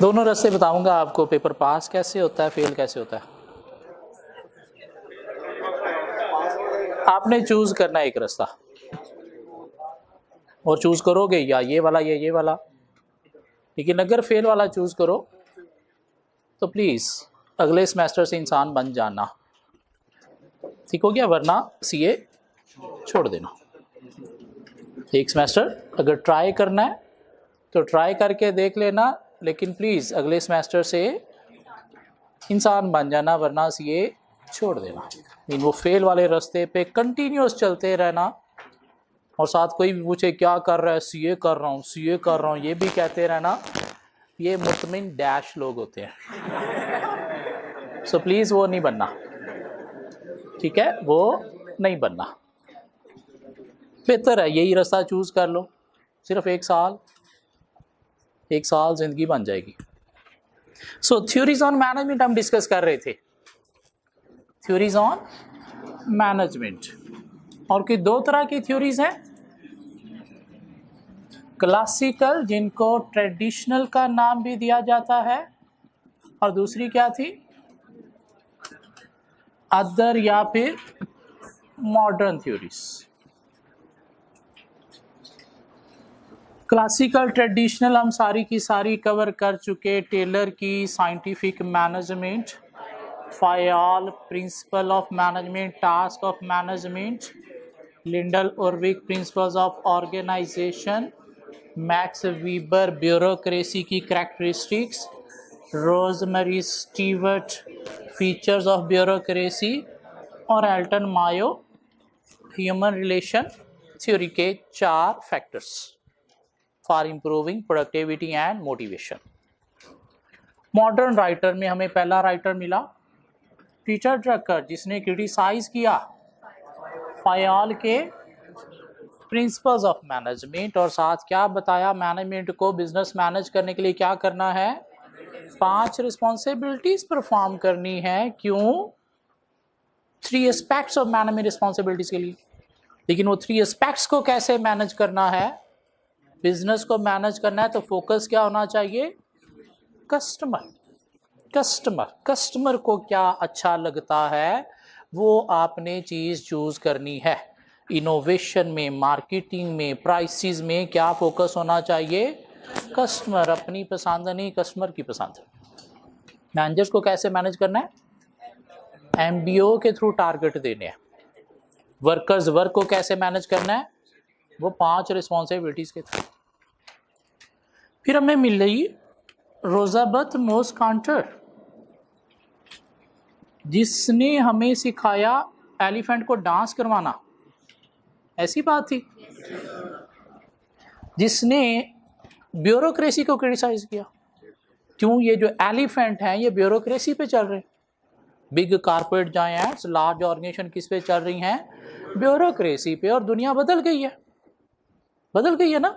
दोनों रास्ते बताऊंगा आपको, पेपर पास कैसे होता है, फेल कैसे होता है। आपने चूज करना है एक रास्ता, और चूज करोगे या ये वाला या ये वाला। लेकिन अगर फेल वाला चूज करो तो प्लीज अगले सेमेस्टर से इंसान बन जाना, ठीक हो गया, वरना सीए छोड़ देना। एक सेमेस्टर अगर ट्राई करना है तो ट्राई करके देख लेना, लेकिन प्लीज अगले सेमेस्टर से इंसान बन जाना, वरना सीए छोड़ देना। मीन वो फेल वाले रास्ते पे कंटिन्यूस चलते रहना, और साथ कोई भी पूछे क्या कर रहा है, सीए कर रहा हूँ, सीए कर रहा हूँ, ये भी कहते रहना। ये मुतमिन डैश लोग होते हैं, सो प्लीज वो नहीं बनना, ठीक है, वो नहीं बनना। बेहतर है यही रास्ता चूज कर लो, सिर्फ एक साल जिंदगी बन जाएगी। सो थ्योरीज ऑन मैनेजमेंट हम डिस्कस कर रहे थे, थ्योरीज ऑन मैनेजमेंट। और कोई दो तरह की थ्योरीज हैं, क्लासिकल जिनको ट्रेडिशनल का नाम भी दिया जाता है, और दूसरी क्या थी, अदर या फिर मॉडर्न थ्योरीज। क्लासिकल ट्रेडिशनल हम सारी की सारी कवर कर चुके, टेलर की scientific management, Fayol principle of management, task of management, Lyndall Urwick principles of organisation, Max Weber bureaucracy की characteristics, Rosemary Stewart features of bureaucracy, और Elton Mayo human relation theory के 4 factors for improving productivity and motivation. Modern writer में हमें पहला writer मिला Peter Drucker, जिसने criticise किया फायाल के प्रिंसिपल्स ऑफ मैनेजमेंट, और साथ क्या बताया, मैनेजमेंट को बिजनेस मैनेज करने के लिए क्या करना है, 5 रिस्पॉन्सिबिलिटीज परफॉर्म करनी है। क्यों? 3 एस्पेक्ट्स ऑफ मैनेजमेंट रिस्पॉन्सिबिलिटीज के लिए। लेकिन वो 3 एस्पेक्ट्स को कैसे मैनेज करना है, बिजनेस को मैनेज करना है तो फोकस क्या होना चाहिए, कस्टमर। कस्टमर को क्या अच्छा लगता है वो आपने चीज चूज करनी है। इनोवेशन में, मार्केटिंग में, प्राइसेस में क्या फोकस होना चाहिए, कस्टमर। अपनी पसंद नहीं, कस्टमर की पसंद। मैनेजर्स को कैसे मैनेज करना है, एमबीओ के थ्रू टारगेट देने हैं। वर्कर्स, वर्क को कैसे मैनेज करना है, वो 5 रिस्पॉन्सिबिलिटीज के थ्रू। फिर हमें मिल रही रोजाबथ मोसकांटर, जिसने हमें सिखाया एलिफेंट को डांस करवाना, ऐसी बात थी, जिसने ब्यूरोक्रेसी को क्रिटिसाइज किया। क्यों? ये जो एलिफेंट हैं ये ब्यूरोक्रेसी पे चल रहे हैं। Big corporate giants, large organisation किस पे चल रही हैं, ब्यूरोक्रेसी पे। और दुनिया बदल गई है ना।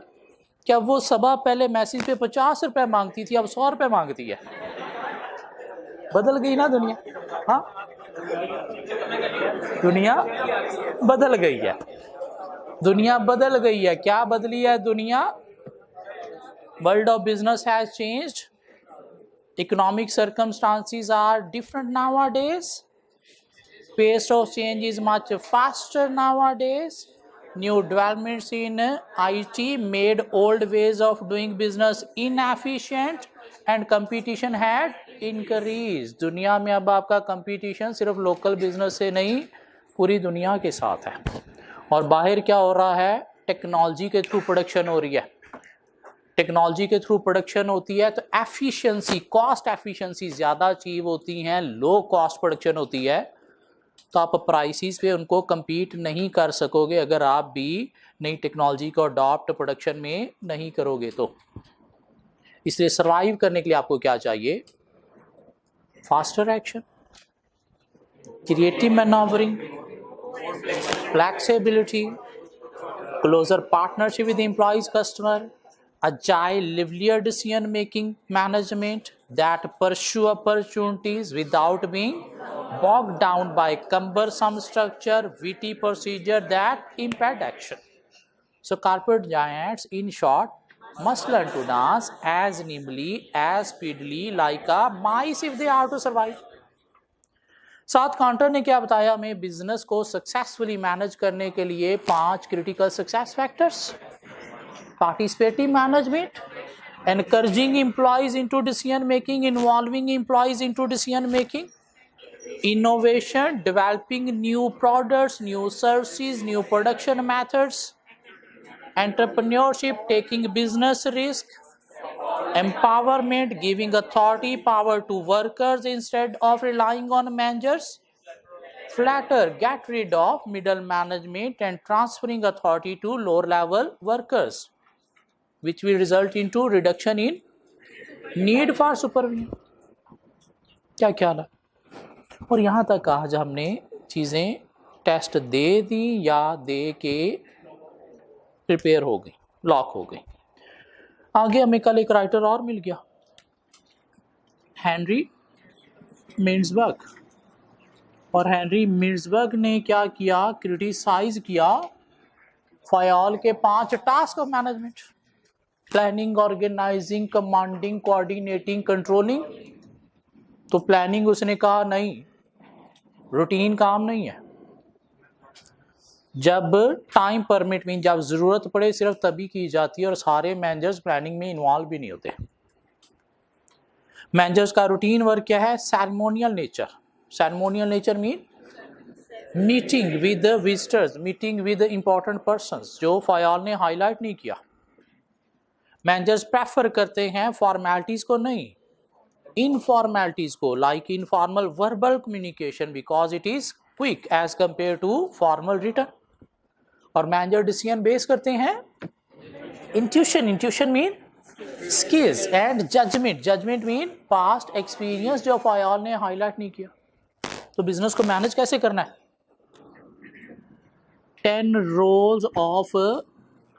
क्या वो सभा पहले मैसेज पे 50 रुपए मांगती थी, अब 100 रुपए मांगती है? बदल गई ना दुनिया। हाँ, दुनिया बदल गई है। क्या बदली है दुनिया? World of business has changed, economic circumstances are different nowadays, pace of change is much faster nowadays. New developments in IT made old ways of doing business inefficient and competition had increased. दुनिया में अब आपका competition सिर्फ local business से नहीं, पूरी दुनिया के साथ है। और बाहर क्या हो रहा है, टेक्नोलॉजी के थ्रू प्रोडक्शन हो रही है। टेक्नोलॉजी के थ्रू प्रोडक्शन होती है तो एफिशिएंसी, कॉस्ट एफिशिएंसी ज़्यादा अचीव होती हैं, लो कॉस्ट प्रोडक्शन होती है। तो आप प्राइसेस पे उनको compete नहीं कर सकोगे अगर आप भी नई टेक्नोलॉजी को अडॉप्ट प्रोडक्शन में नहीं करोगे तो। इसलिए सर्वाइव करने के लिए आपको क्या चाहिए, faster action, creative manoeuvring, flexibility, closer partnership with employees, customer, agile, livelier decision making management that pursue opportunities without being bogged down by cumbersome structure, witty procedure that impede action. So corporate giants, in short, must learn to dance as nimbly, as speedily like a mice if they are to survive. साथ counter ने क्या बताया हमें, business को successfully manage करने के लिए 5 critical success factors: participative management, encouraging employees into decision making, involving employees into decision making, innovation, developing new products, new services, new production methods, entrepreneurship, taking business risk, empowerment, giving authority, power to workers instead of relying on managers, flatter, get rid of middle management and transferring authority to lower level workers, which will result into reduction in need for supervision. क्या ख्याल है? और यहाँ तक आज हमने चीज़ें test दे दी या दे के प्रिपेयर हो गई, लॉक हो गई। आगे हमें कल एक राइटर और मिल गया, हेनरी मिन्सबर्ग। और हेनरी मिन्सबर्ग ने क्या किया, क्रिटिसाइज किया फयाल के 5 task of management: planning, organising, commanding, coordinating, controlling. तो प्लानिंग उसने कहा नहीं, रूटीन काम नहीं है। जब टाइम परमिट मीन जब जरूरत पड़े सिर्फ तभी की जाती है, और सारे मैनेजर्स प्लानिंग में इन्वॉल्व भी नहीं होते। मैनेजर्स का रूटीन वर्क क्या है, ceremonial nature. Ceremonial nature mean meeting with visitors, meeting with important persons, जो फयाल ने हाईलाइट नहीं किया। मैनेजर्स प्रेफर करते हैं फॉर्मेलिटीज को नहीं, इनफॉर्मेलिटीज को, like informal verbal communication because it is quick as compare to formal written. और मैनेजर डिसीजन बेस करते हैं intuition, intuition mean skills, and judgement, judgement mean past experience, जो फयाल ने हाईलाइट नहीं किया। तो बिजनेस को मैनेज कैसे करना है? 10 रोल्स ऑफ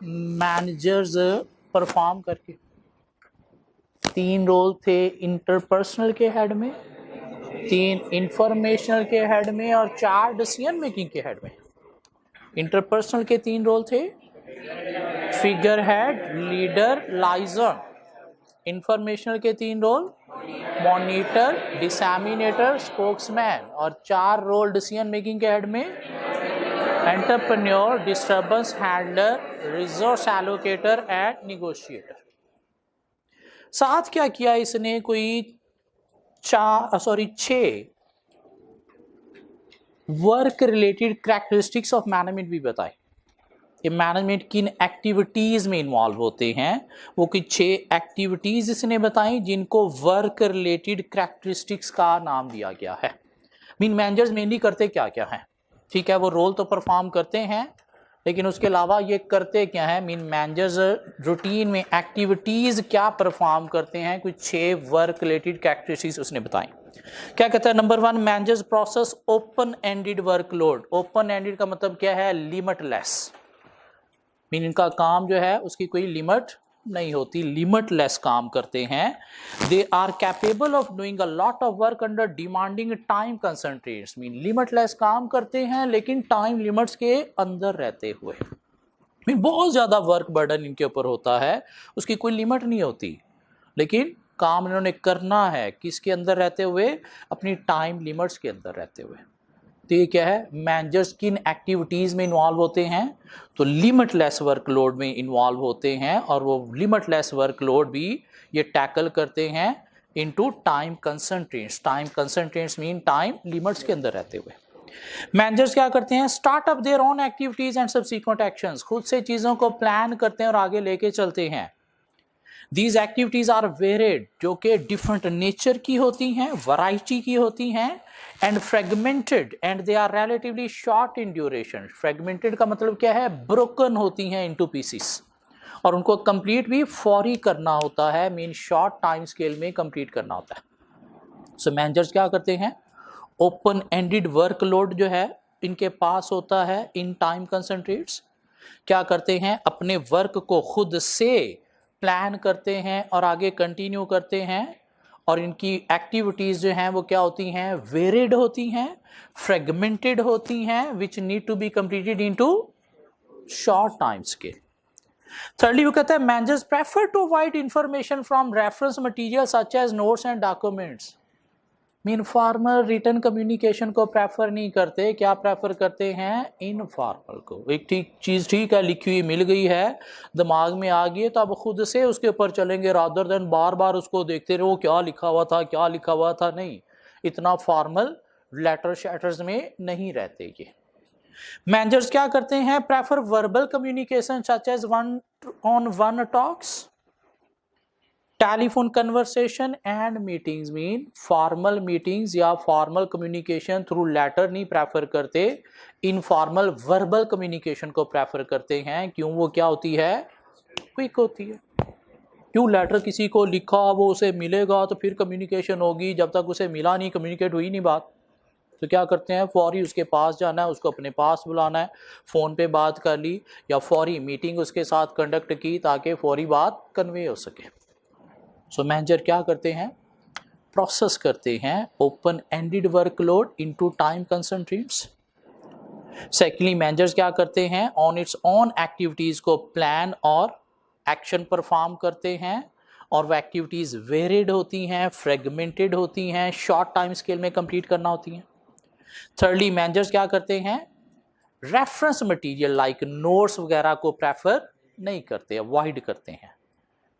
मैनेजर्स परफॉर्म करके। 3 रोल थे इंटरपर्सनल के हेड में, 3 इंफॉर्मेशनल के हेड में, और 4 डिसीजन मेकिंग के हेड में। इंटरपर्सनल के 3 रोल थे, figure head, leader, liaison. Informational के 3 रोल, मॉनिटर, डिसैमिनेटर, स्पोक्समैन। और 4 रोल डिसीजन मेकिंग के हेड में, entrepreneur, disturbance handler, resource allocator and negotiator. साथ क्या किया इसने, कोई 6 work related characteristics of management भी बताए कि मैनेजमेंट किन एक्टिविटीज में इन्वॉल्व होते हैं। वो कि 6 एक्टिविटीज इसने बताई जिनको वर्क रिलेटेड कैरेक्टरिस्टिक्स का नाम दिया गया है। मीन मैनेजर्स मेनली करते क्या क्या हैं, ठीक है, वो रोल तो परफॉर्म करते हैं, लेकिन उसके अलावा ये करते क्या है, मीन मैनेजर्स रूटीन में एक्टिविटीज क्या परफॉर्म करते हैं। कुछ 6 वर्क रिलेटेड कैरेक्टरिस्टिक्स उसने बताई। क्या कहता है, number 1, managers process open ended workload. Open ended का मतलब क्या है, लिमिटलेस, मीन इनका काम जो है उसकी कोई लिमिट नहीं होती, लिमिटलेस काम करते हैं। They are capable of doing a lot of work under demanding time constraints, mean limitless काम करते हैं लेकिन टाइम लिमिट्स के अंदर रहते हुए। मीन बहुत ज़्यादा वर्क बर्डन इनके ऊपर होता है, उसकी कोई लिमिट नहीं होती, लेकिन काम इन्होंने करना है किसके अंदर रहते हुए, अपनी टाइम लिमिट्स के अंदर रहते हुए। तो ये क्या है, मैनेजर्स किन एक्टिविटीज़ में इन्वॉल्व होते हैं, तो लिमिटलेस वर्कलोड में इन्वॉल्व होते हैं, और वो लिमिटलेस वर्कलोड भी ये टैकल करते हैं into time constraints. Time constraints mean time limits के अंदर रहते हुए। मैनेजर्स क्या करते हैं, start up their own activities and subsequent actions, खुद से चीज़ों को प्लान करते हैं और आगे लेके चलते हैं। These activities are varied, जो कि डिफरेंट नेचर की होती हैं, वैरायटी की होती हैं, and fragmented, and they are relatively short in duration. Fragmented का मतलब क्या है, ब्रोकन होती हैं इनटू पीसेस, और उनको कंप्लीट भी फौरी करना होता है, मीन शॉर्ट टाइम स्केल में कंप्लीट करना होता है। सो मैनेजर्स क्या करते हैं, ओपन एंडेड वर्कलोड जो है इनके पास होता है इन टाइम कंसंट्रेट्स। क्या करते हैं, अपने वर्क को खुद से प्लान करते हैं और आगे कंटिन्यू करते हैं, और इनकी एक्टिविटीज़ जो हैं वो क्या होती हैं, वेरिड होती हैं, फ्रेगमेंटेड होती हैं, which need to be completed into short time scale. Thirdly वो कहता है managers prefer to avoid information from reference material such as notes and documents. Informal written communication को प्रेफर नहीं करते, क्या प्रेफर करते हैं? इनफॉर्मल को। एक ठीक चीज़ ठीक है, लिखी हुई मिल गई है, दिमाग में आ गई है, तो अब खुद से उसके ऊपर चलेंगे रादर देन बार बार उसको देखते रहो क्या लिखा हुआ था क्या लिखा हुआ था। नहीं, इतना फॉर्मल लेटर शैटर्स में नहीं रहते ये। मैनेजर्स क्या करते हैं? Prefer verbal communication such as one on one talks, telephone conversation and meetings. Mean formal meetings या फॉर्मल कम्युनिकेशन थ्रू लेटर नहीं प्रेफर करते, इनफॉर्मल वर्बल कम्युनिकेशन को प्रेफर करते हैं। क्यों? वो क्या होती है? क्विक होती है। क्यों? लेटर किसी को लिखा, वो उसे मिलेगा तो फिर कम्युनिकेशन होगी, जब तक उसे मिला नहीं, कम्युनिकेट हुई नहीं बात, तो क्या करते हैं? फौरी उसके पास जाना है, उसको अपने पास बुलाना है, फ़ोन पे बात कर ली या फौरी मीटिंग उसके साथ कंडक्ट की ताकि फौरी बात कन्वे हो सके। सो मैनेजर क्या करते हैं? प्रोसेस करते हैं open ended workload into time constraints. Secondly managers क्या करते हैं? ऑन इट्स ओन एक्टिविटीज़ को प्लान और एक्शन परफॉर्म करते हैं, और वो एक्टिविटीज़ वेरिड होती हैं, फ्रेगमेंटेड होती हैं, शॉर्ट टाइम स्केल में कंप्लीट करना होती हैं। थर्डली मैनेजर्स क्या करते हैं? रेफरेंस मटेरियल लाइक नोट्स वगैरह को प्रेफर नहीं करते, अवॉइड करते हैं।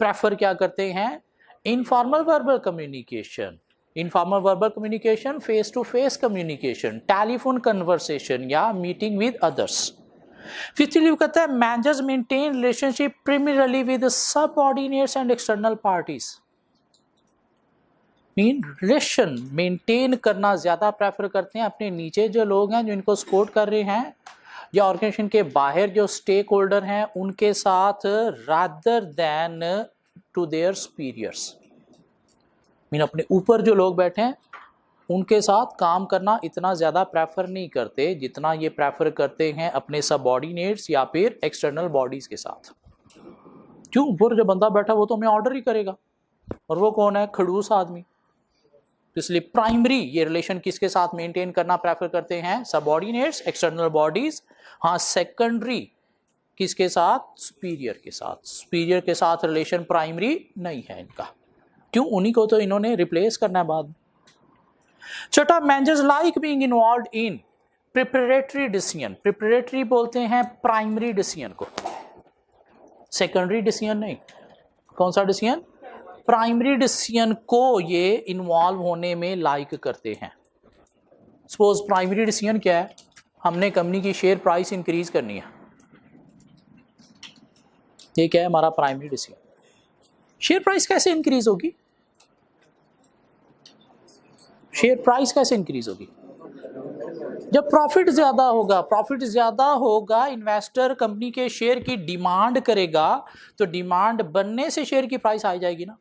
प्रेफर क्या करते हैं? Informal verbal communication, informal verbal communication, face to face communication, telephone conversation या मीटिंग विद अदर्स। फिफ्थली कहता है managers maintain relationship primarily with subordinates and external parties. Mean relation maintain करना ज़्यादा प्रेफर करते हैं अपने नीचे जो लोग हैं, जो इनको सपोर्ट कर रहे हैं, या ऑर्गेनाइजेशन के बाहर जो स्टेक होल्डर हैं उनके साथ, rather than to their superiors. Mean अपने ऊपर जो लोग बैठे हैं उनके साथ काम करना इतना ज़्यादा प्रेफर नहीं करते जितना ये प्रेफर करते हैं अपने सबऑर्डिनेट्स या फिर एक्सटर्नल बॉडीज़ के साथ। क्यों? ऊपर जो बंदा बैठा वो तो हमें ऑर्डर ही करेगा, और वो कौन है? खड़ूस आदमी। इसलिए प्राइमरी ये रिलेशन किसके साथ मेंटेन करना प्रेफर करते हैं? Subordinates, external bodies. हाँ, सेकेंडरी किसके साथ? सुपीरियर के साथ। सुपीरियर के साथ रिलेशन प्राइमरी नहीं है इनका। क्यों? उन्हीं को तो इन्होंने रिप्लेस करना है बाद में। छठा, मैनेजर्स लाइक बीइंग इन्वॉल्व्ड इन प्रिपरेटरी डिसीजन। प्रिपरेटरी बोलते हैं प्राइमरी डिसीजन को, सेकेंडरी डिसीजन नहीं। कौन सा डिसीजन? प्राइमरी डिसीजन को ये इन्वॉल्व होने में लाइक करते हैं। सपोज प्राइमरी डिसीजन क्या है? हमने कंपनी की शेयर प्राइस इंक्रीज करनी है, ये क्या है? हमारा प्राइमरी डिसीजन। शेयर प्राइस कैसे इंक्रीज होगी? शेयर प्राइस कैसे इंक्रीज होगी? जब प्रॉफिट ज्यादा होगा। प्रॉफिट ज्यादा होगा, इन्वेस्टर कंपनी के शेयर की डिमांड करेगा, तो डिमांड बनने से शेयर की प्राइस आ जाएगी ना।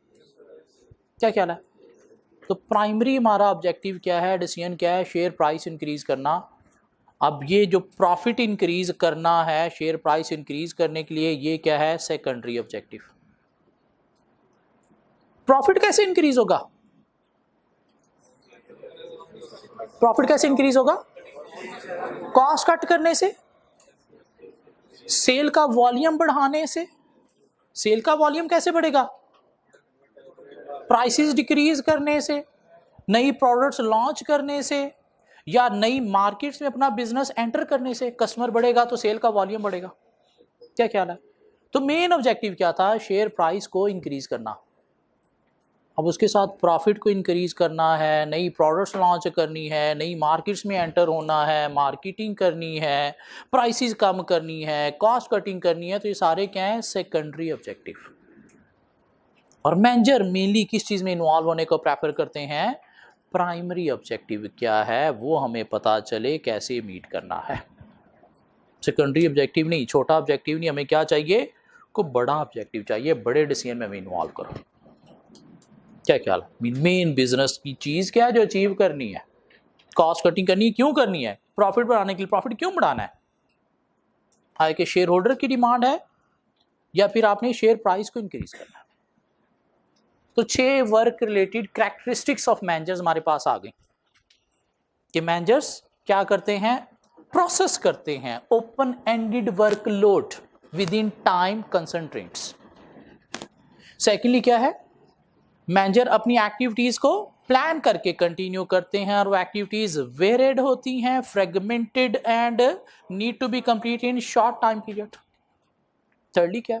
क्या ख्याल है? तो प्राइमरी हमारा ऑब्जेक्टिव क्या है, डिसीजन क्या है? शेयर प्राइस इंक्रीज करना। अब ये जो प्रॉफिट इंक्रीज करना है, शेयर प्राइस इंक्रीज करने के लिए, ये क्या है? Secondary objective. प्रॉफिट कैसे इंक्रीज होगा? प्रॉफिट कैसे इंक्रीज होगा? कॉस्ट कट करने से, सेल का वॉल्यूम बढ़ाने से। सेल का वॉल्यूम कैसे बढ़ेगा? प्राइसेस डिक्रीज करने से, नई प्रोडक्ट्स लॉन्च करने से, या नई मार्केट्स में अपना बिजनेस एंटर करने से। कस्टमर बढ़ेगा तो सेल का वॉल्यूम बढ़ेगा। क्या ख्याल है? तो मेन ऑब्जेक्टिव क्या था? शेयर प्राइस को इंक्रीज करना। अब उसके साथ प्रॉफिट को इंक्रीज करना है, नई प्रोडक्ट्स लॉन्च करनी है, नई मार्केट्स में एंटर होना है, मार्केटिंग करनी है, प्राइसेस कम करनी है, कॉस्ट कटिंग करनी है। तो ये सारे क्या हैं? Secondary objective. और मैनेजर मेनली किस चीज़ में इन्वॉल्व होने को प्रेफर करते हैं? प्राइमरी ऑब्जेक्टिव क्या है वो हमें पता चले, कैसे मीट करना है। सेकेंडरी ऑब्जेक्टिव नहीं, छोटा ऑब्जेक्टिव नहीं, हमें क्या चाहिए? को बड़ा ऑब्जेक्टिव चाहिए, बड़े डिसीजन में हमें इन्वॉल्व करो। क्या ख्याल? मेन बिजनेस की चीज़ क्या है जो अचीव करनी है? कॉस्ट कटिंग करनी है। क्यों करनी है? प्रॉफिट बढ़ाने के लिए। प्रॉफिट क्यों बढ़ाना है? हाई के शेयर होल्डर की डिमांड है, या फिर आपने शेयर प्राइस को इंक्रीज करना है। तो 6 work related characteristics of managers हमारे पास आ गई कि मैनेजर्स क्या करते हैं? प्रोसेस करते हैं open ended workload within time constraints. Secondly क्या है, मैनेजर अपनी एक्टिविटीज को प्लान करके कंटिन्यू करते हैं और वो एक्टिविटीज वेरिड होती हैं, fragmented and need to be complete in short time period. Thirdly क्या,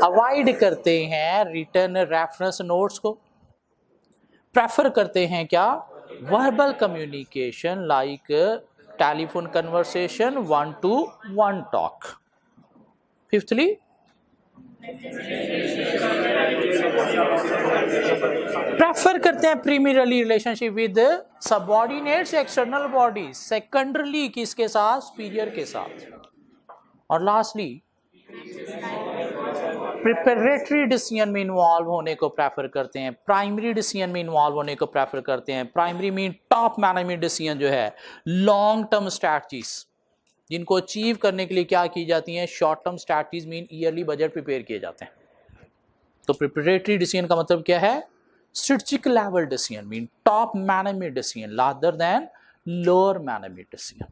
अवॉइड करते हैं रिटर्न रेफरेंस नोट्स को, प्रेफर करते हैं क्या, verbal communication like telephone conversation, 1-to-1 talk. Fifthly, prefer करते हैं primarily relationship with subordinates external bodies, secondarily किसके साथ, सुपीरियर के साथ। और लास्टली प्रिपरेटरी डिसीजन में इन्वॉल्व होने को प्रेफर करते हैं, प्राइमरी डिसीजन में इन्वॉल्व होने को प्रेफर करते हैं। Primary mean top management decision जो है, लॉन्ग टर्म स्ट्रैटेजीज जिनको अचीव करने के लिए क्या की जाती हैं, short term strategies mean yearly budget prepare किए जाते हैं। तो प्रिपरेटरी डिसीजन का मतलब क्या है, strategic level decision mean top management decision rather than lower management decision.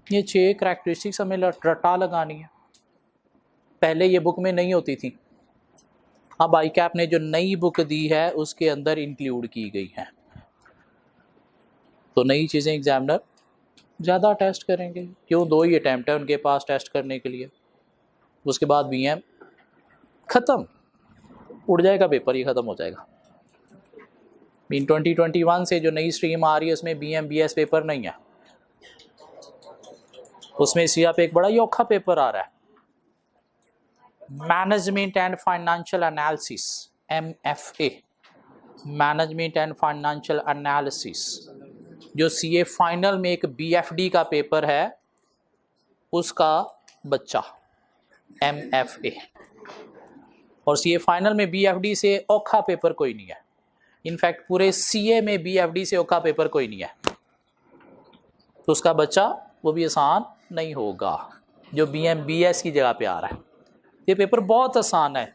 ये 6 कैरेक्टरिस्टिक्स हमें रटा लगानी है, पहले ये बुक में नहीं होती थी, अब ICAP ने जो नई बुक दी है उसके अंदर इंक्लूड की गई है। तो नई चीज़ें एग्जामिनर ज़्यादा टेस्ट करेंगे, क्यों, 2 ही अटैम्प्ट है उनके पास टेस्ट करने के लिए, उसके बाद BM ख़त्म, उड़ जाएगा पेपर, ही ख़त्म हो जाएगा। मीन 2021 से जो नई स्ट्रीम आ रही है उसमें BM BS पेपर नहीं है, उसमें सिर्फ एक बड़ा योखा पेपर आ रहा है, management and financial analysis, MFA, management and financial analysis, जो CA फाइनल में एक BFD का पेपर है उसका बच्चा MFA। और CA फाइनल में BFD से औखा पेपर कोई नहीं है, इनफैक्ट पूरे CA में BFD से औखा पेपर कोई नहीं है, तो उसका बच्चा वो भी आसान नहीं होगा जो BM BS की जगह पे आ रहा है। ये पेपर बहुत आसान है,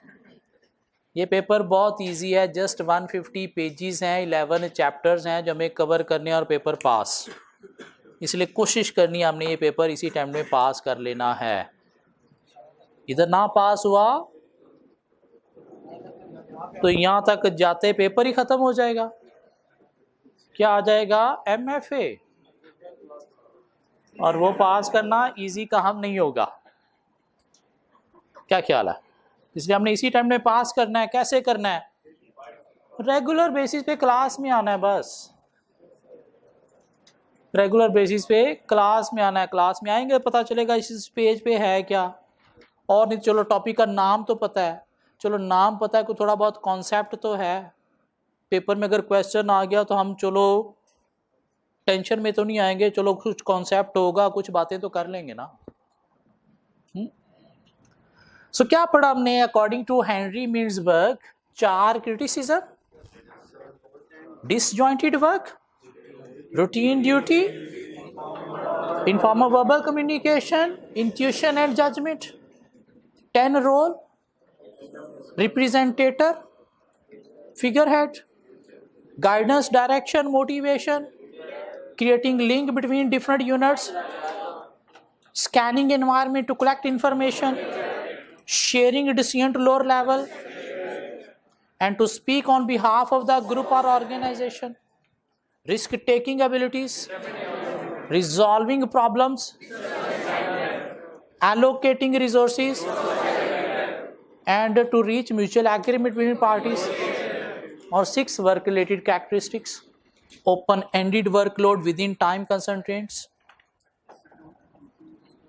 ये पेपर बहुत इजी है, जस्ट 150 पेजेस हैं, 11 चैप्टर्स हैं जो हमें कवर करने और पेपर पास, इसलिए कोशिश करनी है हमने ये पेपर इसी टाइम में पास कर लेना है। इधर ना पास हुआ तो यहाँ तक जाते पेपर ही ख़त्म हो जाएगा, क्या आ जाएगा, MFA, और वो पास करना इजी काम नहीं होगा। क्या ख्याल है, इसलिए हमने इसी टाइम में पास करना है। कैसे करना है, रेगुलर बेसिस पे क्लास में आना है, बस रेगुलर बेसिस पे क्लास में आना है, क्लास में आएंगे पता चलेगा इस पेज पे है क्या, और नहीं चलो टॉपिक का नाम तो पता है, चलो नाम पता है, कोई थोड़ा बहुत कॉन्सेप्ट तो है, पेपर में अगर क्वेश्चन आ गया तो हम चलो टेंशन में तो नहीं आएंगे, चलो कुछ कॉन्सेप्ट होगा, कुछ बातें तो कर लेंगे ना। सो क्या पढ़ा हमने, according to Henry Mintzberg, 4 criticism, disjointed work, routine duty, informal verbal communication, intuition and judgment, 10 role, representator, figure head, guidance, direction, motivation, creating link between different units, scanning environment to collect information, sharing decision to lower level, and to speak on behalf of the group or organization, risk taking abilities, resolving problems, allocating resources, and to reach mutual agreement between parties. Or 6 work related characteristics, open-ended workload within time constraints,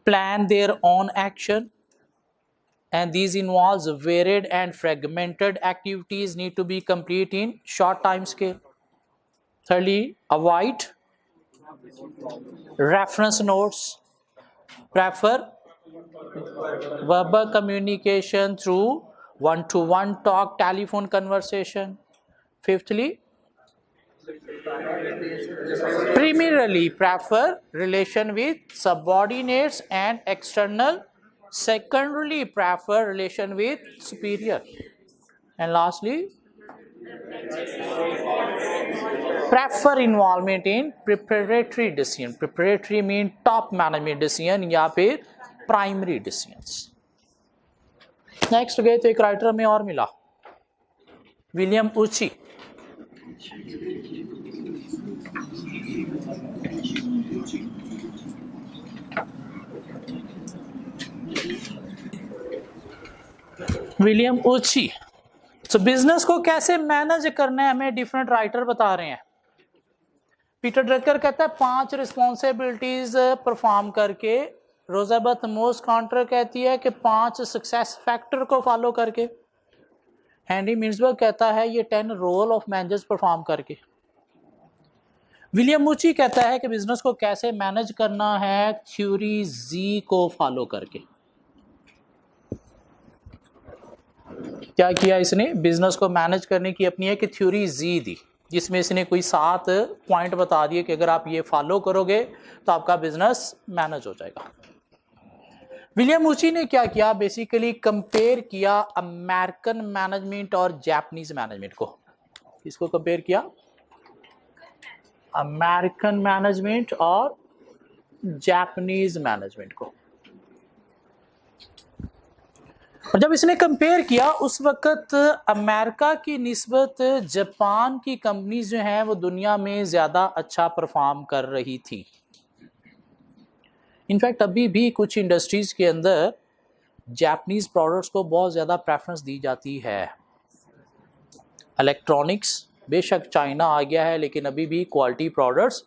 plan their own action, and these involves varied and fragmented activities need to be complete in short time scale. Thirdly, avoid reference notes, prefer verbal communication through 1-to-1 talk, telephone conversation. Fifthly, primarily prefer relation with subordinates and external, secondarily prefer relation with superior, and lastly prefer involvement in preparatory decision, preparatory mean top management decision या फिर primary decisions. Next गए तो एक writer में और मिला, William उची। William उची। तो बिजनेस को कैसे मैनेज करना है हमें डिफरेंट राइटर बता रहे हैं। पीटर ड्रकर कहता है 5 रिस्पॉन्सिबिलिटीज परफॉर्म करके। रोजाबथ मोस्ट काउंटर कहती है कि 5 सक्सेस फैक्टर को फॉलो करके। हैंडी मिन्सबर्ग कहता है ये 10 रोल ऑफ मैनेजर्स परफॉर्म करके। विलियम मुची कहता है कि बिजनेस को कैसे मैनेज करना है थ्योरी जी को फॉलो करके। क्या किया इसने, बिजनेस को मैनेज करने की अपनी एक थ्योरी जी दी, जिसमें इसने कोई 7 पॉइंट बता दिए कि अगर आप ये फॉलो करोगे तो आपका बिजनेस मैनेज हो जाएगा। विलियम मुची ने क्या किया, बेसिकली कंपेयर किया अमेरिकन मैनेजमेंट और जापानीज मैनेजमेंट को। इसको कंपेयर किया अमेरिकन मैनेजमेंट और जापानीज मैनेजमेंट को। और जब इसने कंपेयर किया उस वक्त अमेरिका की निस्बत जापान की कंपनीज जो हैं वो दुनिया में ज़्यादा अच्छा परफॉर्म कर रही थी। इनफैक्ट अभी भी कुछ इंडस्ट्रीज के अंदर जापानीज प्रोडक्ट्स को बहुत ज़्यादा प्रेफरेंस दी जाती है। इलेक्ट्रॉनिक्स बेशक चाइना आ गया है, लेकिन अभी भी क्वालिटी प्रोडक्ट्स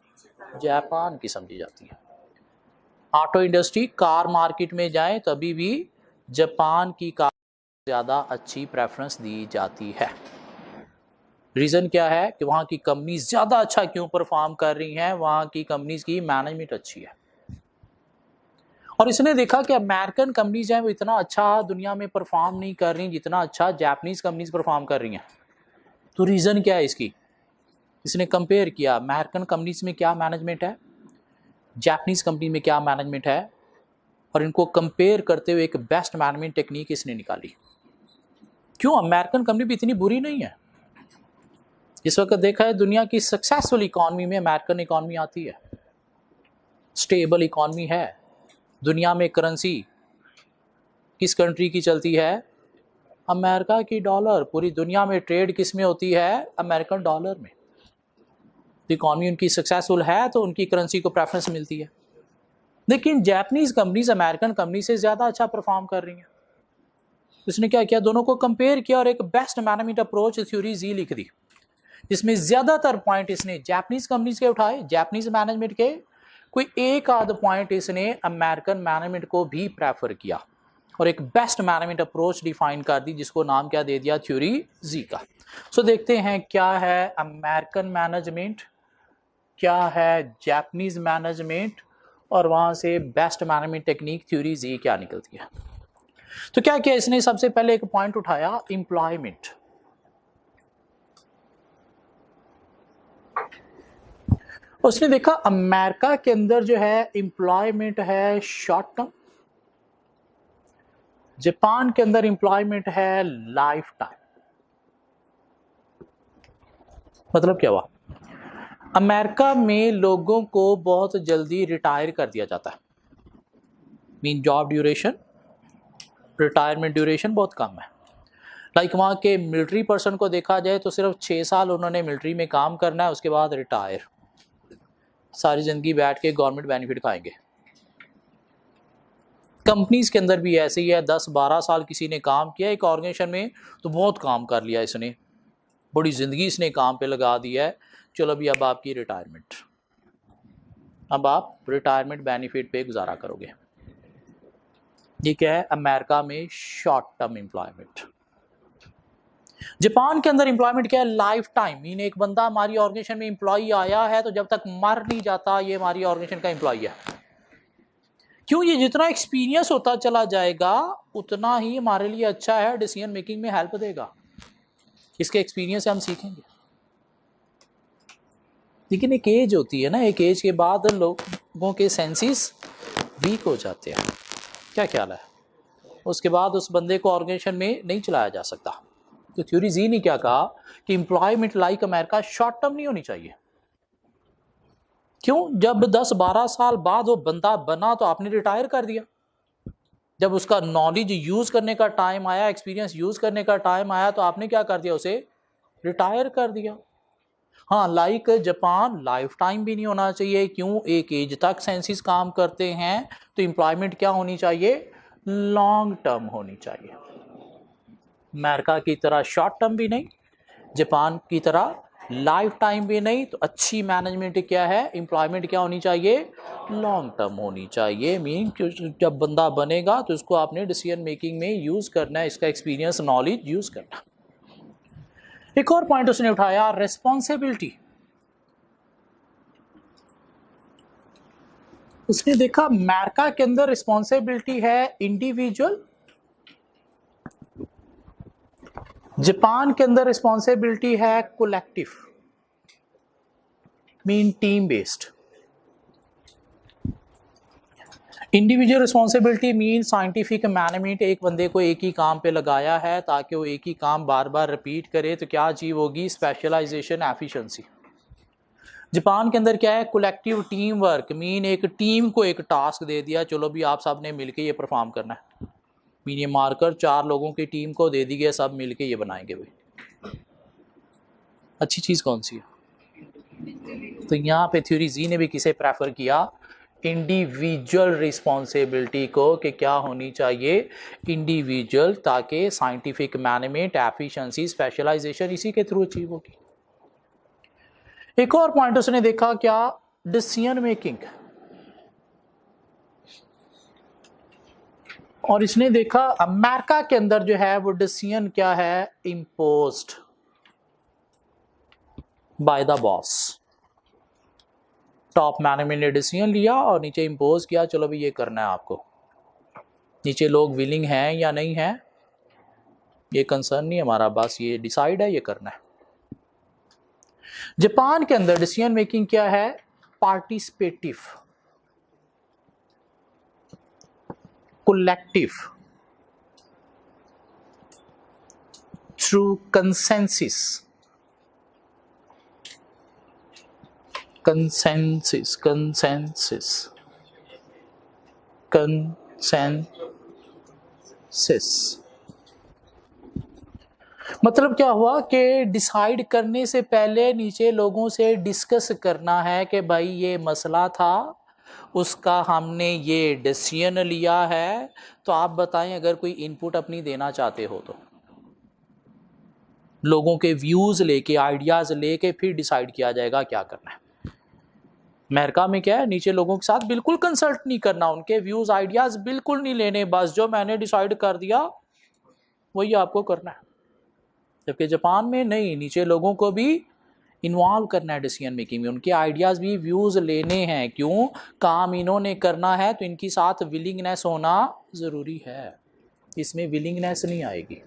जापान की समझी जाती है। ऑटो इंडस्ट्री, कार मार्केट में जाएं तो अभी भी जापान की कार ज़्यादा अच्छी प्रेफरेंस दी जाती है। रीज़न क्या है कि वहाँ की कंपनीज ज़्यादा अच्छा क्यों परफॉर्म कर रही हैं, वहाँ की कंपनीज की मैनेजमेंट अच्छी है। और इसने देखा कि अमेरिकन कंपनीज हैं वो इतना अच्छा दुनिया में परफॉर्म नहीं कर रही जितना अच्छा जापानीज कंपनीज परफॉर्म कर रही हैं। तो रीज़न क्या है इसकी, इसने कंपेयर किया अमेरिकन कंपनीज में क्या मैनेजमेंट है, जापानीज कंपनी में क्या मैनेजमेंट है, और इनको कंपेयर करते हुए एक बेस्ट मैनेजमेंट टेक्निक इसने निकाली। क्यों अमेरिकन कंपनी भी इतनी बुरी नहीं है। इस वक्त देखा है दुनिया की सक्सेसफुल इकॉनमी में अमेरिकन इकॉनमी आती है, स्टेबल इकॉनमी है। दुनिया में करेंसी किस कंट्री की चलती है, अमेरिका की डॉलर। पूरी दुनिया में ट्रेड किस में होती है, अमेरिकन डॉलर में। इकॉनमी उनकी सक्सेसफुल है तो उनकी करेंसी को प्रेफरेंस मिलती है। लेकिन जापानीज कंपनीज अमेरिकन कंपनी से ज़्यादा अच्छा परफॉर्म कर रही हैं। उसने क्या किया, दोनों को कंपेयर किया और एक बेस्ट मैनेजमेंट अप्रोच थ्योरी जी लिख दी, जिसमें ज़्यादातर पॉइंट इसने जापानीज कंपनीज के उठाए, जापानीज मैनेजमेंट के। कोई एक आध पॉइंट इसने अमेरिकन मैनेजमेंट को भी प्रेफर किया और एक बेस्ट मैनेजमेंट अप्रोच डिफाइन कर दी, जिसको नाम क्या दे दिया, थ्योरी जी का। सो देखते हैं क्या है अमेरिकन मैनेजमेंट, क्या है जापानीज मैनेजमेंट, और वहाँ से best management technique theory Z क्या निकलती है। तो क्या किया इसने, सबसे पहले एक पॉइंट उठाया एम्प्लॉयमेंट। उसने देखा अमेरिका के अंदर जो है एम्प्लॉयमेंट है शॉर्ट टर्म, जापान के अंदर एम्प्लॉयमेंट है लाइफ टाइम। मतलब क्या हुआ, अमेरिका में लोगों को बहुत जल्दी रिटायर कर दिया जाता है, mean job duration, retirement duration बहुत कम है। लाइक वहाँ के मिलिट्री पर्सन को देखा जाए तो सिर्फ 6 साल उन्होंने मिलिट्री में काम करना है, उसके बाद रिटायर, सारी ज़िंदगी बैठ के गवर्नमेंट बेनिफिट खाएंगे। कंपनीज के अंदर भी ऐसे ही है, 10-12 साल किसी ने काम किया एक ऑर्गेनाइजेशन में तो बहुत काम कर लिया इसने, बड़ी ज़िंदगी इसने काम पे लगा दी है, चलो अभी अब आपकी रिटायरमेंट, अब आप रिटायरमेंट बेनिफिट पे गुजारा करोगे। ये क्या है, अमेरिका में शॉर्ट टर्म एम्प्लॉयमेंट। जापान के अंदर एम्प्लॉयमेंट क्या है, लाइफ टाइम। मीन एक बंदा हमारी ऑर्गेनाइजेशन में एम्प्लॉय आया है तो जब तक मर नहीं जाता ये हमारी ऑर्गेनाइजेशन का एम्प्लॉय है। क्यों, ये जितना एक्सपीरियंस होता चला जाएगा उतना ही हमारे लिए अच्छा है, डिसीजन मेकिंग में हेल्प देगा, इसके एक्सपीरियंस से हम सीखेंगे। लेकिन एक एज होती है ना, एक एज के बाद लोगों के सेंसेस वीक हो जाते हैं। क्या ख्याल है, उसके बाद उस बंदे को ऑर्गेनाइजेशन में नहीं चलाया जा सकता। तो थ्योरी जी ने क्या कहा कि employment like America short term नहीं होनी चाहिए। क्यों? जब 10-12 साल बाद वो बंदा बना तो आपने रिटायर कर दिया। जब उसका नॉलेज यूज करने का टाइम आया, एक्सपीरियंस यूज करने का टाइम आया, तो आपने क्या कर दिया? उसे रिटायर कर दिया। हाँ, लाइक जापान लाइफ टाइम भी नहीं होना चाहिए। क्यों? एक एज तक सेंसिस काम करते हैं, तो एम्प्लॉयमेंट क्या होनी चाहिए? लॉन्ग टर्म होनी चाहिए। अमेरिका की तरह शॉर्ट टर्म भी नहीं, जापान की तरह लाइफ टाइम भी नहीं। तो अच्छी मैनेजमेंट क्या है? एम्प्लॉयमेंट क्या होनी चाहिए? लॉन्ग टर्म होनी चाहिए। मीन जब बंदा बनेगा तो उसको आपने डिसीजन मेकिंग में यूज करना है, इसका एक्सपीरियंस नॉलेज यूज करना। एक और पॉइंट उसने उठाया, रेस्पॉन्सिबिलिटी। उसने देखा अमेरिका के अंदर रिस्पॉन्सिबिलिटी है इंडिविजुअल, जापान के अंदर रिस्पॉन्सिबिलिटी है collective, mean team based. Individual responsibility mean scientific management, एक बंदे को एक ही काम पे लगाया है ताकि वो एक ही काम बार बार रिपीट करे, तो क्या अचीव होगी? Specialisation, efficiency. जापान के अंदर क्या है? कलेक्टिव टीम वर्क, मीन एक टीम को एक टास्क दे दिया, चलो भी आप सब ने मिलके ये परफॉर्म करना है। मीन ये मार्कर 4 लोगों की टीम को दे दी गई, सब मिलके ये बनाएंगे। भाई अच्छी चीज़ कौन सी है? तो यहाँ पे थ्योरी जी ने भी किसे प्रेफर किया? इंडिविजुअल रिस्पॉन्सिबिलिटी को, कि क्या होनी चाहिए? इंडिविजुअल, ताकि साइंटिफिक मैनेजमेंट, एफिशिएंसी, स्पेशलाइजेशन इसी के थ्रू अचीव होगी। एक और पॉइंट उसने देखा, क्या? Decision making. और इसने देखा अमेरिका के अंदर जो है वो डिसीजन क्या है? Imposed by the boss. Top management ने डिसीजन लिया और नीचे इम्पोज किया, चलो भी ये करना है आपको। नीचे लोग विलिंग हैं या नहीं है ये कंसर्न नहीं हमारा, बस ये डिसाइड है, ये करना है। जापान के अंदर डिसीजन मेकिंग क्या है? Participative, collective, through consensus, consensus, consensus, consensus। मतलब क्या हुआ कि डिसाइड करने से पहले नीचे लोगों से डिस्कस करना है कि भाई ये मसला था, उसका हमने ये डिसीजन लिया है, तो आप बताएं अगर कोई इनपुट अपनी देना चाहते हो तो। लोगों के व्यूज लेके, आइडियाज लेके फिर डिसाइड किया जाएगा क्या करना है। अमेरिका में क्या है? नीचे लोगों के साथ बिल्कुल कंसल्ट नहीं करना, उनके व्यूज आइडियाज बिल्कुल नहीं लेने, बस जो मैंने डिसाइड कर दिया वही आपको करना है। जबकि जापान में नहीं, नीचे लोगों को भी इन्वॉल्व करना है डिसीजन मेकिंग में, उनके आइडियाज भी, व्यूज लेने हैं। क्यों? काम इन्होंने करना है तो इनकी साथ विलिंगनेस होना जरूरी है, इसमें विलिंगनेस नहीं आएगी।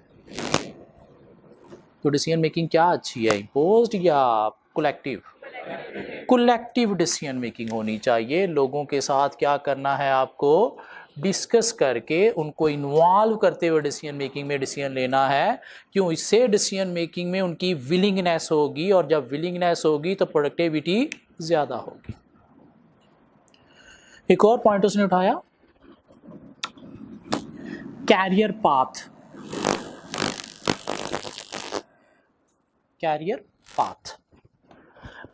तो डिसीजन मेकिंग क्या अच्छी है? इम्पोज्ड या कलेक्टिव? कलेक्टिव डिसीजन मेकिंग होनी चाहिए। लोगों के साथ क्या करना है? आपको डिस्कस करके उनको इन्वॉल्व करते हुए डिसीजन मेकिंग में डिसीजन लेना है। क्यों? इससे डिसीजन मेकिंग में उनकी विलिंगनेस होगी, और जब विलिंगनेस होगी तो प्रोडक्टिविटी ज़्यादा होगी। एक और पॉइंट उसने उठाया, career path. Career path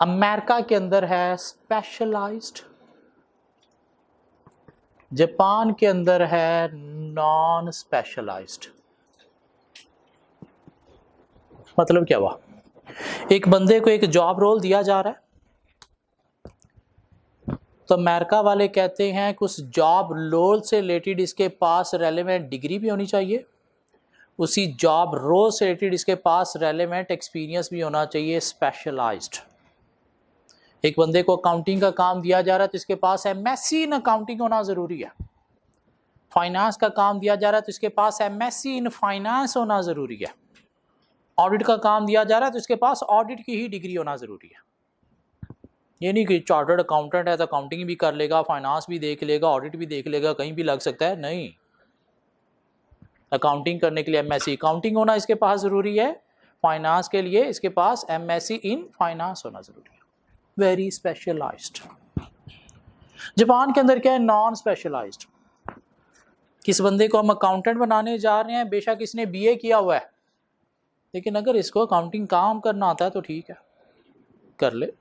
America के अंदर है स्पेशलाइज्ड, जापान के अंदर है नॉन स्पेशलाइज्ड। मतलब क्या हुआ? एक बंदे को एक जॉब रोल दिया जा रहा है, तो अमेरिका वाले कहते हैं कि उस जॉब रोल से रिलेटेड इसके पास रेलेवेंट डिग्री भी होनी चाहिए, उसी जॉब रोल से रिलेटेड इसके पास रेलेवेंट एक्सपीरियंस भी होना चाहिए, स्पेशलाइज्ड। एक बंदे को अकाउंटिंग का काम दिया जा रहा है तो इसके पास एमएससी इन अकाउंटिंग होना ज़रूरी है। फाइनेंस का काम दिया जा रहा है तो इसके पास एमएससी इन फाइनेंस होना ज़रूरी है। ऑडिट का काम दिया जा रहा है तो इसके पास ऑडिट की ही डिग्री होना ज़रूरी है। ये नहीं कि चार्टर्ड अकाउंटेंट है तो अकाउंटिंग भी कर लेगा, फाइनेंस भी देख लेगा, ऑडिट भी देख लेगा, कहीं भी लग सकता है, नहीं। अकाउंटिंग करने के लिए एमएससी अकाउंटिंग होना इसके पास ज़रूरी है, फाइनेंस के लिए इसके पास एमएससी इन फाइनेंस होना ज़रूरी है, वेरी स्पेशलाइज्ड। जापान के अंदर क्या है, नॉन स्पेशलाइज्ड। किस बंदे को हम अकाउंटेंट बनाने जा रहे हैं, बेशक इसने बीए किया हुआ है, लेकिन अगर इसको अकाउंटिंग काम करना आता है तो ठीक है, कर ले।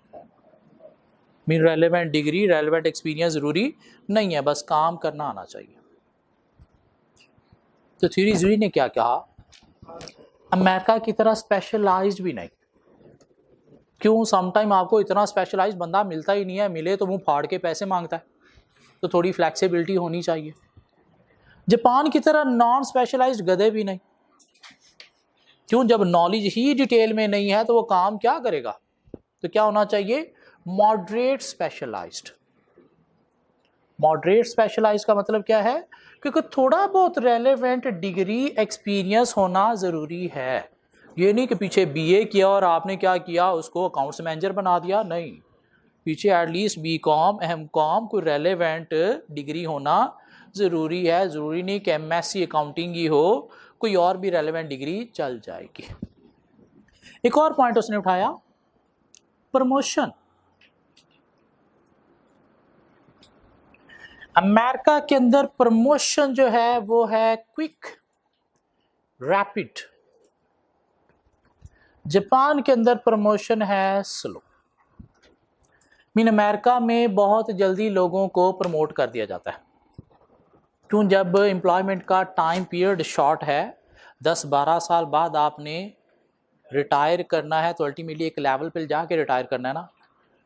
Mean relevant degree, relevant experience ज़रूरी नहीं है, बस काम करना आना चाहिए। तो थ्योरी जी ने क्या कहा, अमेरिका की तरह स्पेशलाइज्ड भी नहीं। क्यों, समटाइम आपको इतना स्पेशलाइज्ड बंदा मिलता ही नहीं है, मिले तो मुंह फाड़ के पैसे मांगता है, तो थोड़ी फ्लेक्सिबिलिटी होनी चाहिए। जापान की तरह नॉन स्पेशलाइज्ड गधे भी नहीं। क्यों, जब नॉलेज ही डिटेल में नहीं है तो वो काम क्या करेगा, तो क्या होना चाहिए, मॉडरेट स्पेशलाइज्ड। मॉडरेट स्पेशलाइज्ड का मतलब क्या है, क्योंकि थोड़ा बहुत रेलेवेंट डिग्री एक्सपीरियंस होना ज़रूरी है। ये नहीं कि पीछे बीए किया और आपने क्या किया, उसको अकाउंट्स मैनेजर बना दिया, नहीं, पीछे एटलीस्ट बीकॉम एमकॉम कोई रेलेवेंट डिग्री होना ज़रूरी है। ज़रूरी नहीं कि एमएससी अकाउंटिंग ही हो, कोई और भी रेलेवेंट डिग्री चल जाएगी। एक और पॉइंट उसने उठाया, प्रमोशन। अमेरिका के अंदर प्रमोशन जो है वो है क्विक, रैपिड। जापान के अंदर प्रमोशन है स्लो। मीन अमेरिका में बहुत जल्दी लोगों को प्रमोट कर दिया जाता है। क्यों, जब एम्प्लॉयमेंट का टाइम पीरियड शॉर्ट है, 10-12 साल बाद आपने रिटायर करना है, तो अल्टीमेटली एक लेवल पे जाके रिटायर करना है ना,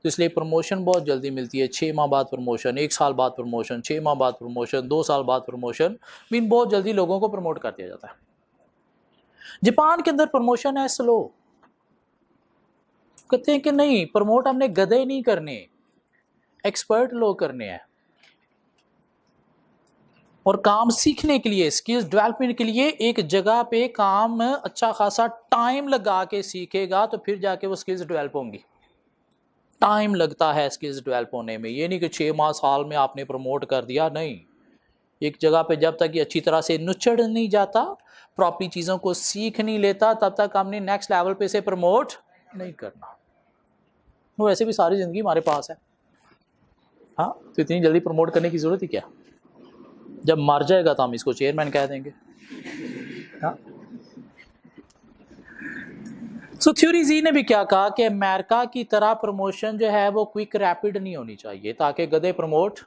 तो इसलिए प्रमोशन बहुत जल्दी मिलती है। 6 माह बाद प्रमोशन, 1 साल बाद प्रमोशन, 6 माह बाद प्रमोशन, 2 साल बाद प्रमोशन, मीन बहुत जल्दी लोगों को प्रमोट कर दिया जाता है। जापान के अंदर प्रमोशन है स्लो। कहते हैं कि नहीं, प्रमोट हमने गधे नहीं करने, एक्सपर्ट लोग करने हैं। और काम सीखने के लिए, स्किल्स डेवलपमेंट के लिए एक जगह पे काम अच्छा खासा टाइम लगा के सीखेगा तो फिर जाके वो स्किल्स डेवलप होंगी। टाइम लगता है स्किल्स डेवलप होने में, ये नहीं कि 6 माह साल में आपने प्रमोट कर दिया, नहीं। एक जगह पे जब तक ये अच्छी तरह से नुचड़ नहीं जाता, प्रॉपरली चीज़ों को सीख नहीं लेता, तब तक हमने नेक्स्ट लेवल पे से प्रमोट नहीं करना। वो वैसे भी सारी ज़िंदगी हमारे पास है, हाँ, तो इतनी जल्दी प्रमोट करने की ज़रूरत ही क्या। जब मर जाएगा तो हम इसको चेयरमैन कह देंगे, हाँ। सो थ्योरी जी ने भी क्या कहा कि अमेरिका की तरह प्रमोशन जो है वो क्विक रैपिड नहीं होनी चाहिए, ताकि गधे प्रमोट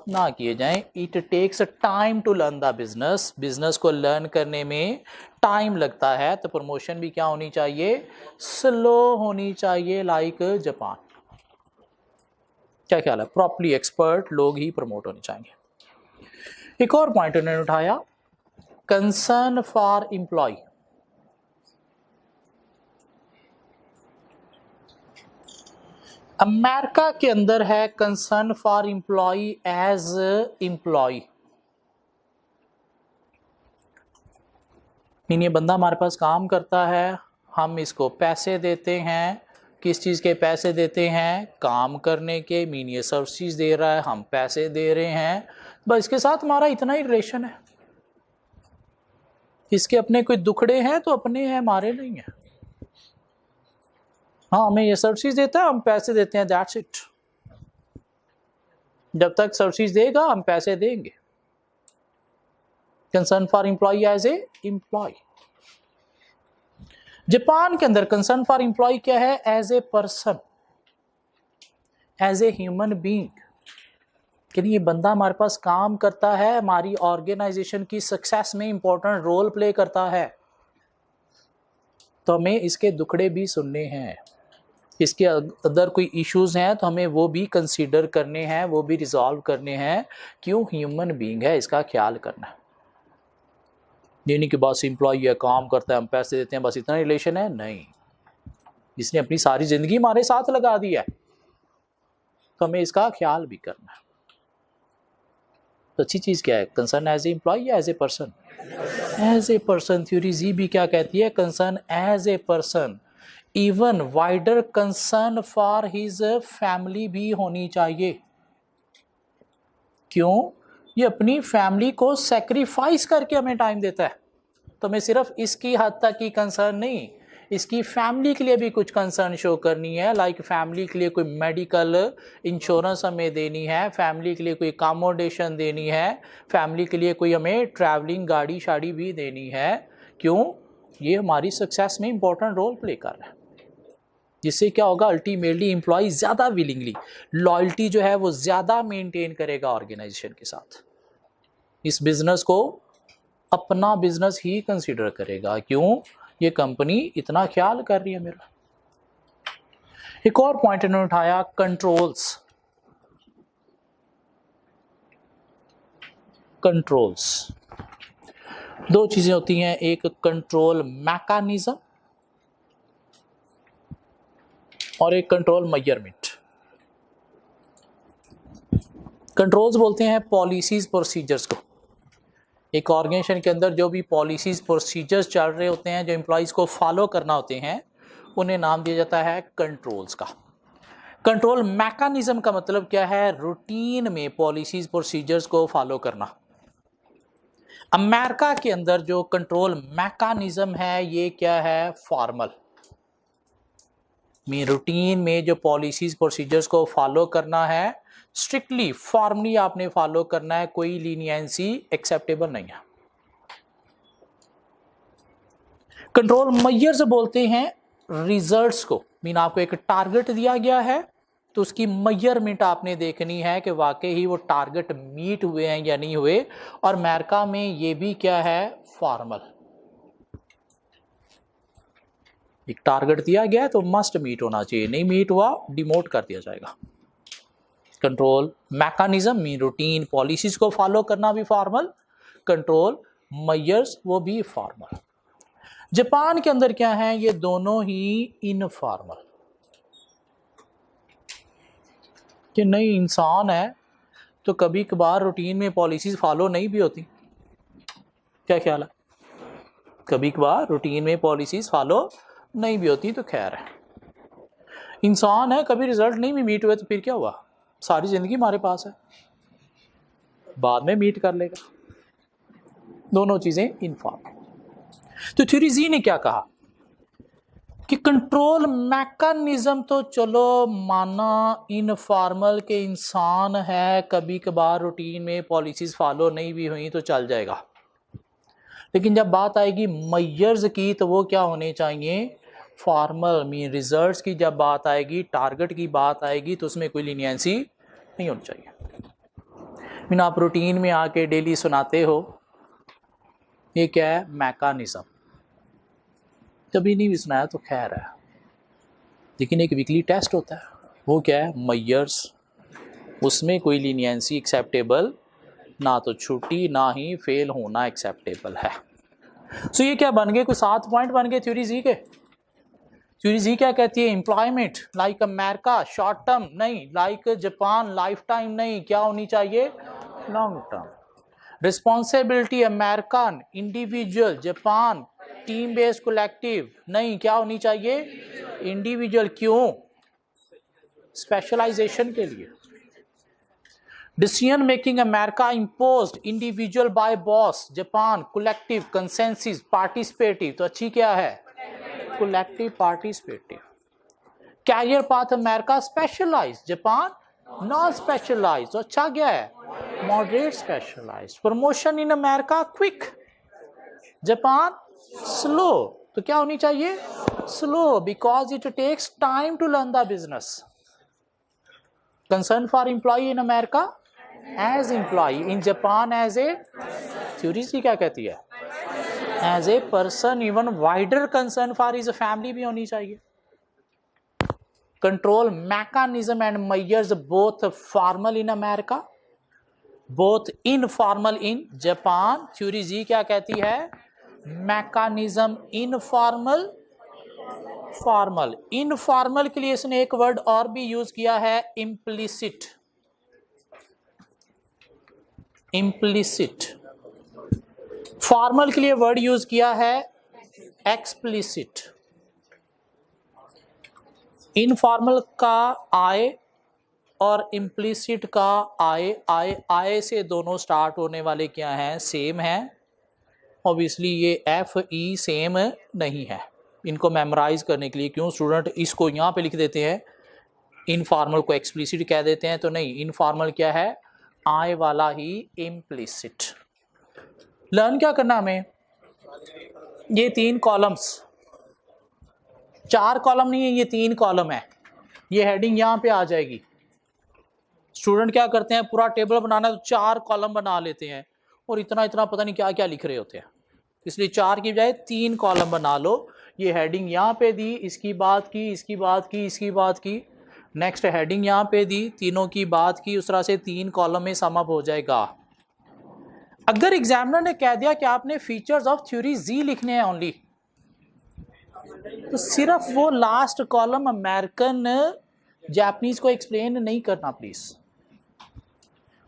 ना किए जाएं। It takes time to learn the business, business को लर्न करने में टाइम लगता है, तो प्रमोशन भी क्या होनी चाहिए, स्लो होनी चाहिए, लाइक जापान। क्या ख्याल है, प्रॉपरली एक्सपर्ट लोग ही प्रमोट होने चाहिए। एक और पॉइंट उन्होंने उठाया, कंसर्न फॉर एम्प्लॉय। अमेरिका के अंदर है concern for employ as employ. ये बंदा हमारे पास काम करता है, हम इसको पैसे देते हैं, किस चीज़ के पैसे देते हैं, काम करने के, मीन ये सर्विसेज दे रहा है, हम पैसे दे रहे हैं, बस इसके साथ हमारा इतना ही रिलेशन है। इसके अपने कोई दुखड़े हैं तो अपने हैं, हमारे नहीं है। हाँ, हमें ये सर्विसेज देता है, हम पैसे देते हैं, दैट्स इट। जब तक सर्विसेज देगा हम पैसे देंगे। Concern for employ as a employ. Japan के अंदर कंसर्न फॉर एम्प्लॉय क्या है, as a person, as a human being. कि ये बंदा हमारे पास काम करता है, हमारी ऑर्गेनाइजेशन की सक्सेस में इंपॉर्टेंट रोल प्ले करता है, तो हमें इसके दुखड़े भी सुनने हैं, इसके अदर कोई इश्यूज हैं तो हमें वो भी कंसीडर करने हैं, वो भी रिजॉल्व करने हैं। क्यों, ह्यूमन बीइंग है, इसका ख्याल करना है। ये नहीं कि बस एम्प्लॉय है, काम करता है, हम पैसे देते हैं, बस इतना रिलेशन है, नहीं। जिसने अपनी सारी जिंदगी हमारे साथ लगा दी है, तो हमें इसका ख्याल भी करना है। तो अच्छी चीज़ क्या है, कंसर्न एज ए एम्प्लॉय या as a person, as a person. Theory Z भी क्या कहती है, concern as a person, even wider concern for his family भी होनी चाहिए। क्यों, ये अपनी फैमिली को सेक्रीफाइस करके हमें टाइम देता है। तो मैं सिर्फ इसकी हद तक ही कंसर्न नहीं, इसकी फैमिली के लिए भी कुछ कंसर्न शो करनी है। लाइक फैमिली के लिए कोई मेडिकल इंश्योरेंस हमें देनी है, फैमिली के लिए कोई अकोमोडेशन देनी है, फैमिली के लिए कोई हमें ट्रैवलिंग गाड़ी शाड़ी भी देनी है। क्यों? ये हमारी सक्सेस में इंपॉर्टेंट रोल प्ले कर रहा है। जिससे क्या होगा, अल्टीमेटली एम्प्लॉय ज़्यादा विलिंगली लॉयल्टी जो है वो ज़्यादा मेंटेन करेगा ऑर्गेनाइजेशन के साथ, इस बिजनेस को अपना बिजनेस ही कंसीडर करेगा। क्यों? ये कंपनी इतना ख्याल कर रही है मेरा। एक और पॉइंट इन्होंने उठाया, कंट्रोल्स। कंट्रोल्स दो चीजें होती हैं, एक कंट्रोल मैकेनिज्म और एक कंट्रोल मेजरमेंट। कंट्रोल्स बोलते हैं पॉलिसीज प्रोसीजर्स को। एक ऑर्गेनाइजेशन के अंदर जो भी पॉलिसीज प्रोसीजर्स चल रहे होते हैं, जो एम्प्लॉयज़ को फॉलो करना होते हैं, उन्हें नाम दिया जाता है कंट्रोल्स का। कंट्रोल मैकेनिज्म का मतलब क्या है? रूटीन में पॉलिसीज प्रोसीजर्स को फॉलो करना। अमेरिका के अंदर जो कंट्रोल मैकेनिज्म है ये क्या है? फॉर्मल में रूटीन में जो पॉलिसीज प्रोसीजर्स को फॉलो करना है, स्ट्रिक्टली फॉर्मली आपने फॉलो करना है, कोई लीनियंसी एक्सेप्टेबल नहीं है। कंट्रोल मेजर्स बोलते हैं रिजल्ट्स को। मीन आपको एक टारगेट दिया गया है तो उसकी मेजरमेंट आपने देखनी है कि वाकई ही वो टारगेट मीट हुए हैं या नहीं हुए। और अमेरिका में ये भी क्या है? फॉर्मल। एक टारगेट दिया गया है तो मस्ट मीट होना चाहिए, नहीं मीट हुआ डिमोट कर दिया जाएगा। Control mechanism mean routine policies को फॉलो करना भी फॉर्मल, कंट्रोल मेजर्स वो भी फॉर्मल। जापान के अंदर क्या है? ये दोनों ही इनफॉर्मल। कि नहीं, इंसान है तो कभी कभार रूटीन में पॉलिसीज फॉलो नहीं भी होती। क्या ख्याल है? कभी कभार रूटीन में पॉलिसीज फॉलो नहीं भी होती तो खैर है। इंसान है, कभी रिजल्ट नहीं भी मीट हुए तो फिर क्या हुआ? सारी जिंदगी हमारे पास है, बाद में मीट कर लेगा। दोनों चीजें इनफॉर्मल। तो थ्योरी जी ने क्या कहा कि कंट्रोल मैकेनिज्म तो चलो माना इनफॉर्मल के इंसान है, कभी कभार रूटीन में पॉलिसीज फॉलो नहीं भी हुई तो चल जाएगा। लेकिन जब बात आएगी मेजर्स की तो वो क्या होने चाहिए? फॉर्मल मीन रिजल्ट्स की जब बात आएगी, टारगेट की बात आएगी तो उसमें कोई लीनियंसी नहीं होनी चाहिए। मीन आप रूटीन में आके डेली सुनाते हो, ये क्या है? मैकेनिज्म। कभी नहीं भी सुनाया तो खैर है, लेकिन एक वीकली टेस्ट होता है, वो क्या है? मेजर्स। उसमें कोई लीनियंसी एक्सेप्टेबल ना, तो छुट्टी ना ही फेल होना एक्सेप्टेबल है। सो ये क्या बन गए? कुछ 7 पॉइंट बन गए थ्योरी जी के। थ्योरी जी क्या कहती है? Employment like America short term नहीं, लाइक जापान लाइफ टाइम नहीं, क्या होनी चाहिए? Long term. Responsibility American individual, Japan team based collective नहीं, क्या होनी चाहिए? इंडिविजुअल। क्यों? स्पेशलाइजेशन के लिए। Decision making America imposed, individual by boss, Japan collective consensus participative. तो अच्छी क्या है? Collective participative. Career path America specialize, Japan non specialize. तो अच्छा क्या है? Moderate specialize. Promotion in America quick, Japan slow. तो क्या होनी चाहिए? Slow, because it takes time to learn the business. Concern for employee in America as employee, in Japan as a, theory C क्या कहती है? As a person. Even wider concern for his family भी होनी चाहिए। Control mechanism and measures both formal in America, both informal in Japan. Theory Z क्या कहती है? Mechanism informal, formal. Informal के लिए इसने एक वर्ड और भी यूज किया है, इम्प्लिसिट। इम्प्लिसिट। फॉर्मल के लिए वर्ड यूज किया है एक्सप्लिसिट। इनफॉर्मल का आय और इम्प्लिसिट का आय, आय से दोनों स्टार्ट होने वाले क्या हैं? सेम हैं। ऑब्वियसली ये एफ ई सेम नहीं है। इनको मेमोराइज करने के लिए क्यों स्टूडेंट इसको यहाँ पे लिख देते हैं, इनफॉर्मल को एक्सप्लिसिट कह देते हैं, तो नहीं, इनफॉर्मल क्या है, आय वाला ही इम्प्लिसिट। लर्न क्या करना हमें, ये 3 कॉलम्स, 4 कॉलम नहीं है, ये 3 कॉलम है, ये हेडिंग यहाँ पे आ जाएगी। स्टूडेंट क्या करते हैं, पूरा टेबल बनाना है तो 4 कॉलम बना लेते हैं और इतना इतना पता नहीं क्या क्या लिख रहे होते हैं, इसलिए 4 की बजाय 3 कॉलम बना लो। ये हेडिंग यहाँ पे दी, इसकी बात की, इसकी बात की, इसकी बात की, नेक्स्ट हेडिंग यहाँ पे दी, तीनों की बात की, उस तरह से 3 कॉलम में सम अप हो जाएगा। अगर एग्जामिनर ने कह दिया कि आपने फीचर्स ऑफ थ्योरी जी लिखने हैं ओनली, तो सिर्फ वो लास्ट कॉलम अमेरिकन जापानीज को एक्सप्लेन नहीं करना प्लीज।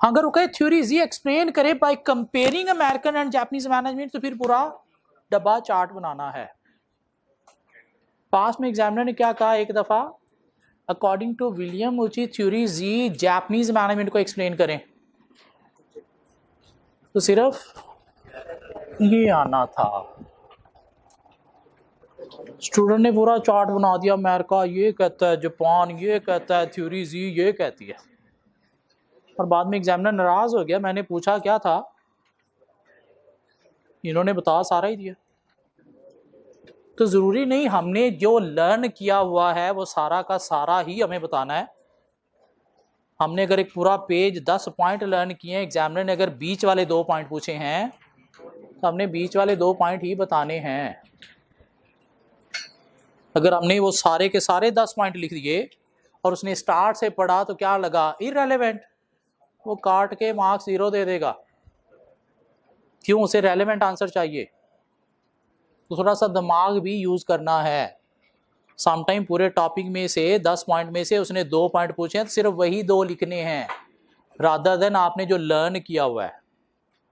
अगर वो कहे थ्योरी जी एक्सप्लेन करे by comparing American and Japanese management, तो फिर पूरा डब्बा चार्ट बनाना है। पास में एग्जामिनर ने क्या कहा एक दफा, अकॉर्डिंग टू विलियम उची थ्योरी जी जापानीज मैनेजमेंट को एक्सप्लेन करें, तो सिर्फ ये आना था। स्टूडेंट ने पूरा चार्ट बना दिया, अमेरिका ये कहता है, जापान ये कहता है, थ्योरी जी ये कहती है, और बाद में एग्जामिनर नाराज हो गया। मैंने पूछा क्या था, इन्होंने बता सारा ही दिया। तो ज़रूरी नहीं हमने जो लर्न किया हुआ है वो सारा का सारा ही हमें बताना है। हमने अगर एक पूरा पेज 10 पॉइंट लर्न किए हैं, एग्जामिनर ने अगर बीच वाले 2 पॉइंट पूछे हैं तो हमने बीच वाले 2 पॉइंट ही बताने हैं। अगर हमने वो सारे के सारे 10 पॉइंट लिख दिए और उसने स्टार्ट से पढ़ा तो क्या लगा, इररेलेवेंट, वो काट के मार्क्स 0 दे देगा। क्यों, उसे रेलेवेंट आंसर चाहिए। तो थोड़ा सा दिमाग भी यूज करना है। समटाइम पूरे टॉपिक में से 10 पॉइंट में से उसने 2 पॉइंट पूछे हैं, तो सिर्फ वही 2 लिखने हैं, रादर देन आपने जो लर्न किया हुआ है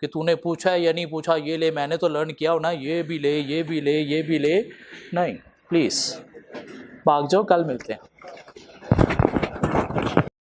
कि तूने पूछा है या नहीं पूछा, ये ले, मैंने तो लर्न किया हो ना, ये भी ले, ये भी ले, ये भी ले। नहीं, प्लीज भाग जाओ, कल मिलते हैं।